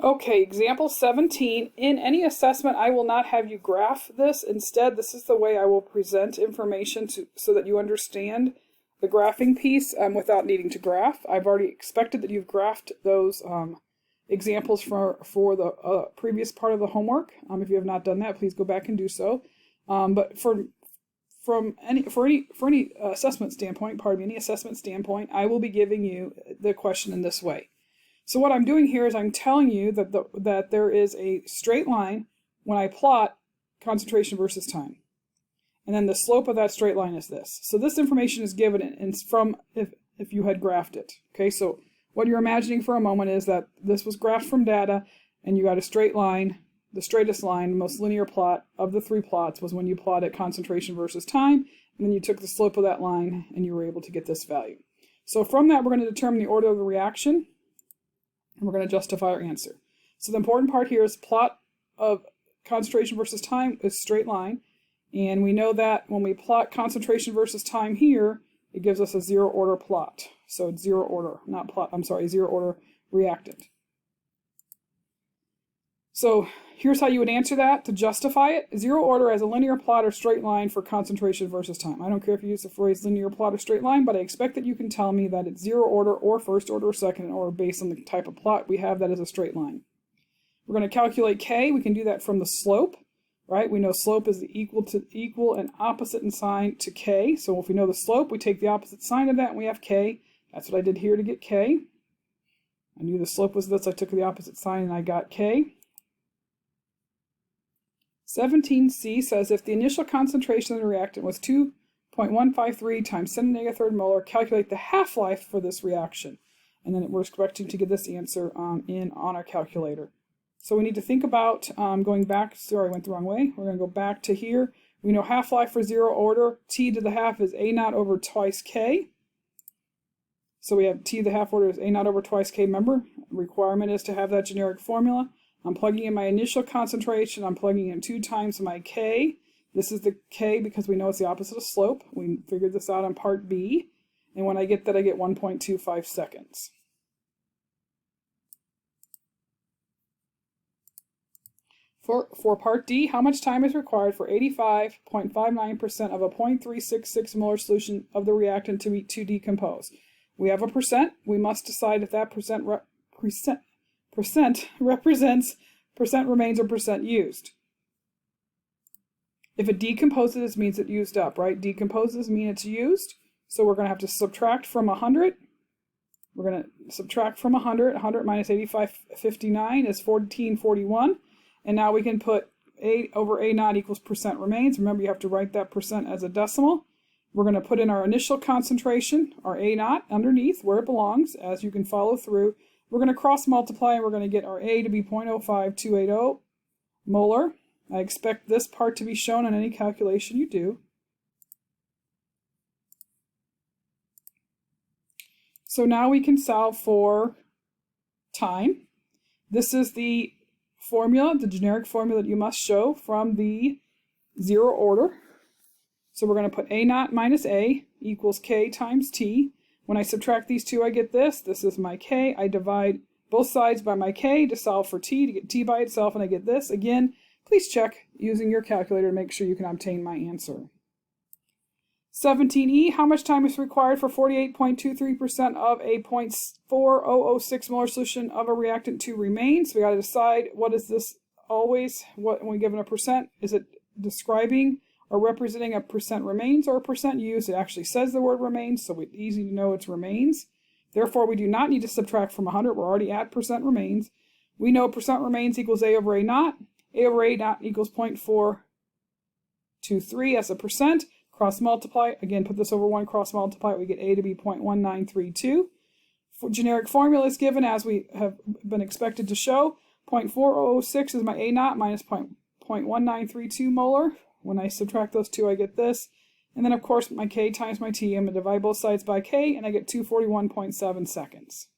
Okay, example 17. In any assessment, I will not have you graph this. Instead, this is the way I will present information so that you understand the graphing piece without needing to graph. I've already expected that you've graphed those examples for the previous part of the homework. If you have not done that, please go back and do so. But for any assessment standpoint, any assessment standpoint, I will be giving you the question in this way. So what I'm doing here is I'm telling you that there is a straight line when I plot concentration versus time. And then the slope of that straight line is this. So this information is given from if you had graphed it. Okay, so what you're imagining for a moment is that this was graphed from data and you got a straight line. The straightest line, the most linear plot of the three plots was when you plotted concentration versus time, and then you took the slope of that line and you were able to get this value. So from that, we're going to determine the order of the reaction, and we're going to justify our answer. So the important part here is plot of concentration versus time is straight line, and we know that when we plot concentration versus time here, it gives us a zero order plot. So it's zero order, zero order reactant. So here's how you would answer that to justify it. Zero order as a linear plot or straight line for concentration versus time. I don't care if you use the phrase linear plot or straight line, but I expect that you can tell me that it's zero order or first order or second order based on the type of plot we have that is a straight line. We're going to calculate K. We can do that from the slope, right? We know slope is equal and opposite in sign to K. So if we know the slope, we take the opposite sign of that and we have K. That's what I did here to get K. I knew the slope was this. I took the opposite sign and I got K. 17C says if the initial concentration of the reactant was 2.153 times 10 to the negative third molar, calculate the half-life for this reaction. And then we're expecting to get this answer on our calculator. So we need to think about going back. Sorry, I went the wrong way. We're going to go back to here. We know half-life for zero order. T to the half is A naught over twice K. So we have T to the half order is A naught over twice K. Remember, requirement is to have that generic formula. I'm plugging in my initial concentration. I'm plugging in 2 times my K. This is the K because we know it's the opposite of slope. We figured this out on part B. And when I get that, I get 1.25 seconds. For part D, how much time is required for 85.59% of a 0.366 molar solution of the reactant to decompose? We have a percent. We must decide if that percent represents percent remains or percent used. If it decomposes, it means it used up, right? Decomposes mean it's used. So we're going to have to subtract from 100. We're going to subtract from 100. 100 minus 85.59 is 1441. And now we can put A over A naught equals percent remains. Remember, you have to write that percent as a decimal. We're going to put in our initial concentration, our A naught, underneath where it belongs, as you can follow through. We're going to cross multiply and we're going to get our A to be 0.05280 molar. I expect this part to be shown on any calculation you do. So now we can solve for time. This is the formula, the generic formula that you must show from the zero order. So we're going to put A naught minus A equals K times T. When I subtract these two, I get this. This is my K. I divide both sides by my K to solve for T, to get T by itself, and I get this. Again, please check using your calculator to make sure you can obtain my answer. 17E, how much time is required for 48.23% of a 0.4006 molar solution of a reactant to remain? So we got to decide, what is this always, when we given a percent, is it describing or representing a percent remains or a percent used? It actually says the word remains, so it's easy to know it's remains. Therefore, we do not need to subtract from 100. We're already at percent remains. We know percent remains equals A over A naught. A over A naught equals 0.423 as a percent. Cross multiply, again, put this over 1, cross multiply, we get A to be 0.1932. Generic formula is given as we have been expected to show. 0.4006 is my A naught minus 0.1932 molar. When I subtract those two, I get this. And then, of course, my K times my T. I'm going to divide both sides by K, and I get 241.7 seconds.